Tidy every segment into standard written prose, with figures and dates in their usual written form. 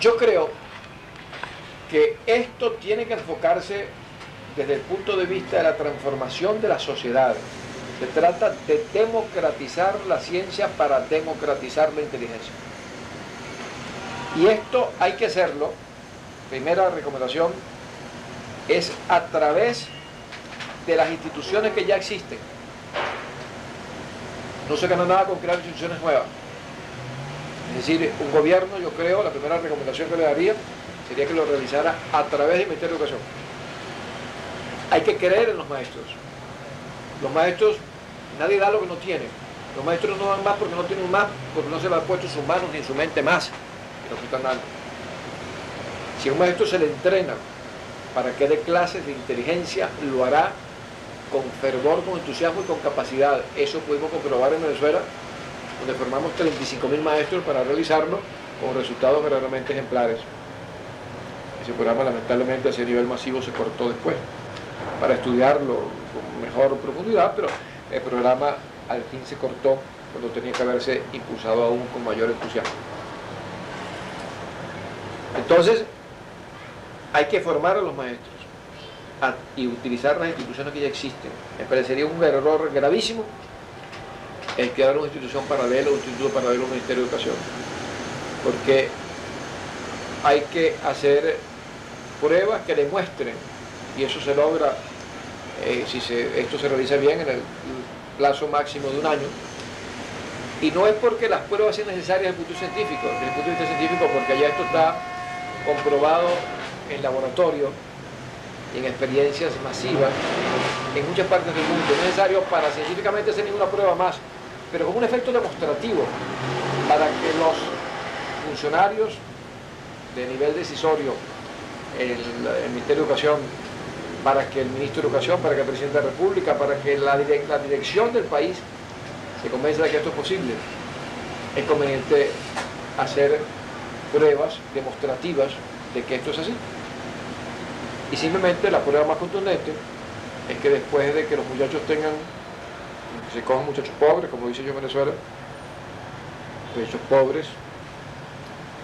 Yo creo que esto tiene que enfocarse desde el punto de vista de la transformación de la sociedad. Se trata de democratizar la ciencia para democratizar la inteligencia. Y esto hay que hacerlo, primera recomendación, es a través de las instituciones que ya existen. No se gana nada con crear instituciones nuevas. Es decir, un gobierno, yo creo, la primera recomendación que le daría sería que lo realizara a través del Ministerio de Educación. Hay que creer en los maestros. Los maestros, nadie da lo que no tiene. Los maestros no dan más porque no tienen más, porque no se le han puesto en sus manos ni en su mente más que lo que están dando. Si a un maestro se le entrena para que dé clases de inteligencia, lo hará con fervor, con entusiasmo y con capacidad. Eso pudimos comprobar en Venezuela, donde formamos 35.000 maestros para realizarlo con resultados verdaderamente ejemplares. Ese programa lamentablemente a ese nivel masivo se cortó después para estudiarlo con mejor profundidad, pero el programa al fin se cortó cuando tenía que haberse impulsado aún con mayor entusiasmo. Entonces, hay que formar a los maestros y utilizar las instituciones que ya existen. Me parecería un error gravísimo el crear una institución paralela, un instituto paralelo al Ministerio de Educación, porque hay que hacer pruebas que demuestren, y eso se logra si esto se realiza bien en el plazo máximo de un año, y no es porque las pruebas sean necesarias desde el punto científico, desde el punto de vista científico, porque ya esto está comprobado en laboratorio, en experiencias masivas, en muchas partes del mundo. No es necesario para científicamente hacer ninguna prueba más, pero como un efecto demostrativo, para que los funcionarios de nivel decisorio, el Ministerio de Educación, para que el Ministro de Educación, para que el Presidente de la República, para que la dirección del país se convenza de que esto es posible, es conveniente hacer pruebas demostrativas de que esto es así. Y simplemente la prueba más contundente es que después de que los muchachos tengan, se cojan muchachos pobres, como dice yo en Venezuela, muchachos pobres,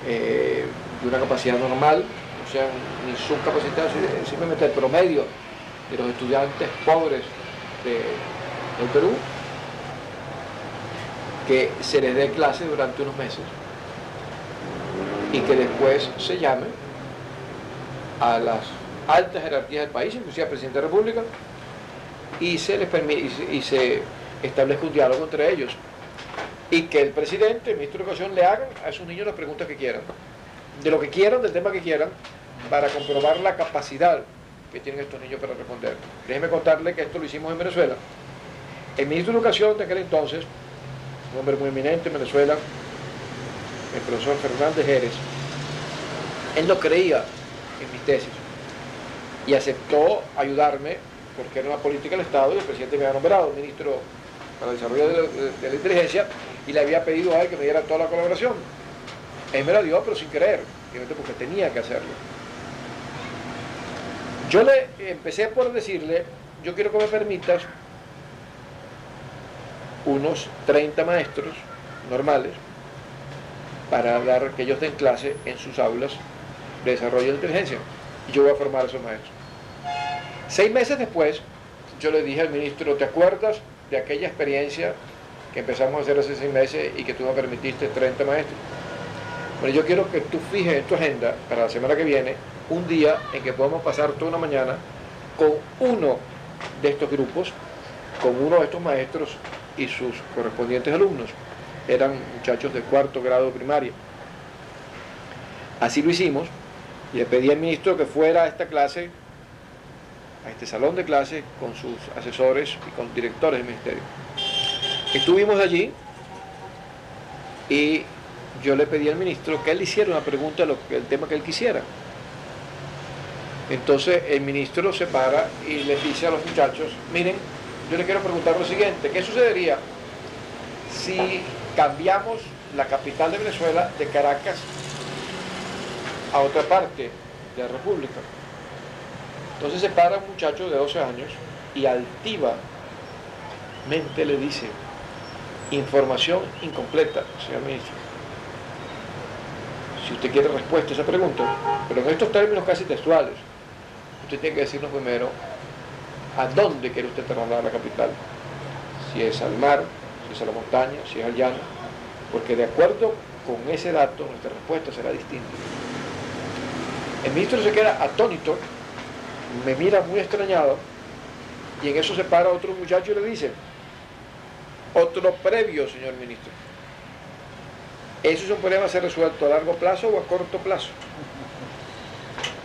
de una capacidad normal, no sean ni subcapacitados, simplemente el promedio de los estudiantes pobres del Perú, que se les dé clase durante unos meses y que después se llame a las altas jerarquías del país, inclusive al Presidente de la República, y se les permite y se establezca un diálogo entre ellos, y que el presidente, el ministro de Educación, le hagan a esos niños las preguntas que quieran, de lo que quieran, del tema que quieran, para comprobar la capacidad que tienen estos niños para responder. Déjenme contarle que esto lo hicimos en Venezuela. El ministro de Educación de aquel entonces, un hombre muy eminente en Venezuela, el profesor Fernández Jerez, él no creía en mis tesis y aceptó ayudarme porque era una política del Estado y el presidente me había nombrado ministro para el desarrollo de la inteligencia y le había pedido a él que me diera toda la colaboración. Él me la dio, pero sin querer, porque tenía que hacerlo. Yo le empecé por decirle, yo quiero que me permitas unos 30 maestros normales para dar que ellos den clase en sus aulas de desarrollo de inteligencia. Y yo voy a formar a esos maestros. 6 meses después, yo le dije al ministro, ¿te acuerdas de aquella experiencia que empezamos a hacer hace 6 meses y que tú me permitiste 30 maestros? Bueno, yo quiero que tú fijes en tu agenda para la semana que viene un día en que podamos pasar toda una mañana con uno de estos grupos, con uno de estos maestros y sus correspondientes alumnos. Eran muchachos de 4º grado de primaria. Así lo hicimos y le pedí al ministro que fuera a esta clase, a este salón de clase, con sus asesores y con directores del ministerio. Estuvimos allí y yo le pedí al ministro que él hiciera una pregunta del tema que él quisiera. Entonces el ministro se para y le dice a los muchachos, miren, yo le quiero preguntar lo siguiente, ¿qué sucedería si cambiamos la capital de Venezuela de Caracas a otra parte de la República? Entonces se para un muchacho de 12 años y altivamente le dice, información incompleta, señor ministro. si usted quiere respuesta a esa pregunta, pero en estos términos casi textuales, usted tiene que decirnos primero a dónde quiere usted trasladar la capital, si es al mar, si es a la montaña, si es al llano, porque de acuerdo con ese dato nuestra respuesta será distinta. El ministro se queda atónito, me mira muy extrañado, y en eso se para otro muchacho y le dice: otro previo, señor ministro. ¿Eso es un problema a ser resuelto a largo plazo o a corto plazo?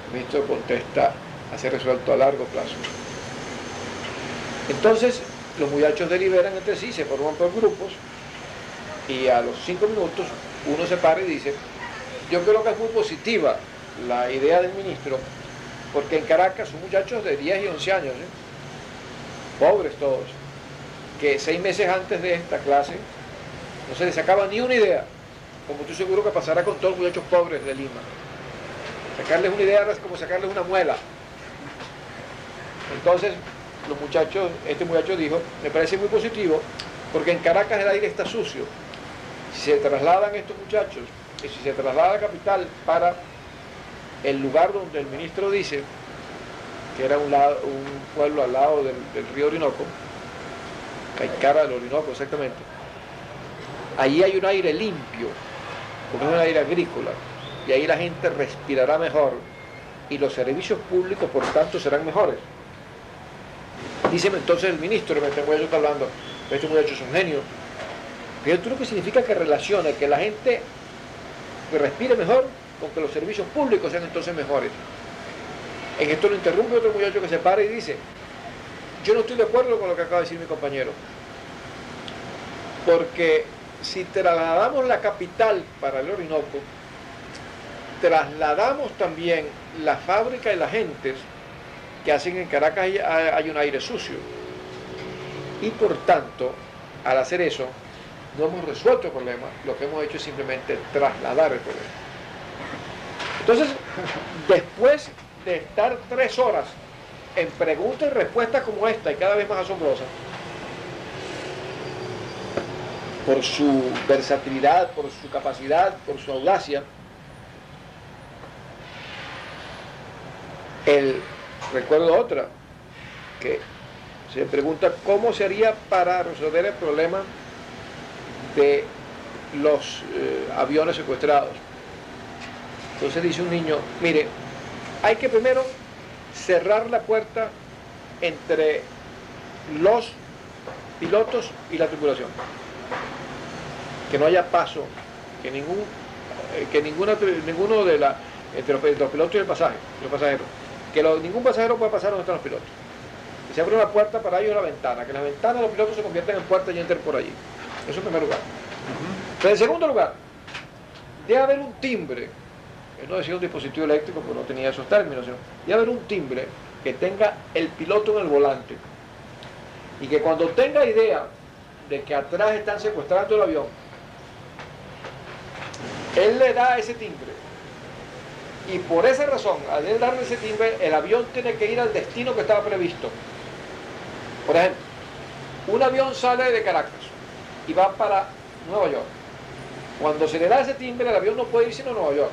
El ministro contesta: a ser resuelto a largo plazo. Entonces los muchachos deliberan entre sí, se forman por grupos, y a los 5 minutos uno se para y dice: yo creo que es muy positiva la idea del ministro, porque en Caracas son muchachos de 10 y 11 años, pobres todos, que 6 meses antes de esta clase no se les sacaba ni una idea, como estoy seguro que pasará con todos los muchachos pobres de Lima. Sacarles una idea es como sacarles una muela. Entonces los muchachos, este muchacho dijo: me parece muy positivo, porque en Caracas el aire está sucio. Si se trasladan estos muchachos, y si se traslada a la capital para el lugar donde el ministro dice, que era un pueblo al lado del río Orinoco, Caicara del Orinoco exactamente, allí hay un aire limpio, porque es un aire agrícola, y ahí la gente respirará mejor, y los servicios públicos por tanto serán mejores. Díceme entonces el ministro, este muchacho está hablando, este muchacho es un genio. Fíjate tú lo que significa que relacione que la gente respire mejor con que los servicios públicos sean entonces mejores. En esto lo interrumpe otro muchacho que se para y dice: yo no estoy de acuerdo con lo que acaba de decir mi compañero, porque si trasladamos la capital para el Orinoco, trasladamos también la fábrica y las gentes que hacen en Caracas hay un aire sucio, y por tanto al hacer eso no hemos resuelto el problema, lo que hemos hecho es simplemente trasladar el problema. Entonces, después de estar 3 horas en preguntas y respuestas como esta, y cada vez más asombrosas, por su versatilidad, por su capacidad, por su audacia, recuerdo otra, que se pregunta cómo se haría para resolver el problema de los aviones secuestrados. Entonces dice un niño: mire, hay que primero cerrar la puerta entre los pilotos y la tripulación, que no haya paso, que ninguno de entre los pilotos y el los pasajeros, que ningún pasajero pueda pasar donde están los pilotos, que se abre una puerta para ellos y una ventana, que las ventanas de los pilotos se conviertan en puertas y entren por allí. Eso en primer lugar. Pero en segundo lugar, debe haber un timbre, no decía un dispositivo eléctrico porque no tenía esos términos, sino debe haber un timbre que tenga el piloto en el volante, y que cuando tenga idea de que atrás están secuestrando el avión, él le da ese timbre, y por esa razón, al él darle ese timbre, el avión tiene que ir al destino que estaba previsto. Por ejemplo, un avión sale de Caracas y va para Nueva York. Cuando se le da ese timbre, el avión no puede ir sino a Nueva York.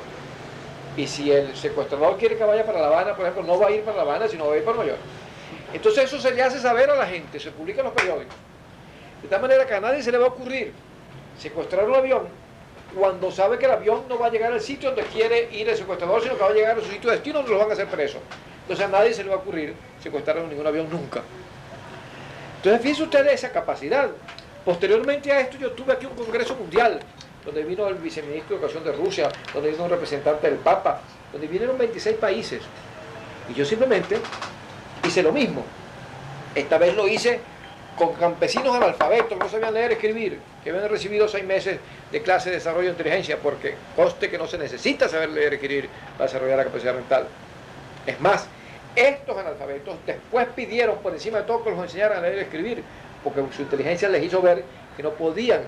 Y si el secuestrador quiere que vaya para La Habana, por ejemplo, no va a ir para La Habana, sino va a ir para Nueva York. Entonces eso se le hace saber a la gente, se publica en los periódicos. De tal manera que a nadie se le va a ocurrir secuestrar un avión cuando sabe que el avión no va a llegar al sitio donde quiere ir el secuestrador, sino que va a llegar a su sitio de destino donde lo van a hacer preso. Entonces a nadie se le va a ocurrir secuestrar ningún avión nunca. Entonces fíjense ustedes esa capacidad. Posteriormente a esto yo tuve aquí un congreso mundial, donde vino el viceministro de Educación de Rusia, donde vino un representante del Papa, donde vinieron 26 países. Y yo simplemente hice lo mismo. Esta vez lo hice con campesinos analfabetos que no sabían leer y escribir, que habían recibido 6 meses de clase de desarrollo de inteligencia, porque conste que no se necesita saber leer y escribir para desarrollar la capacidad mental. Es más, estos analfabetos después pidieron por encima de todo que los enseñaran a leer y escribir, porque su inteligencia les hizo ver que no podían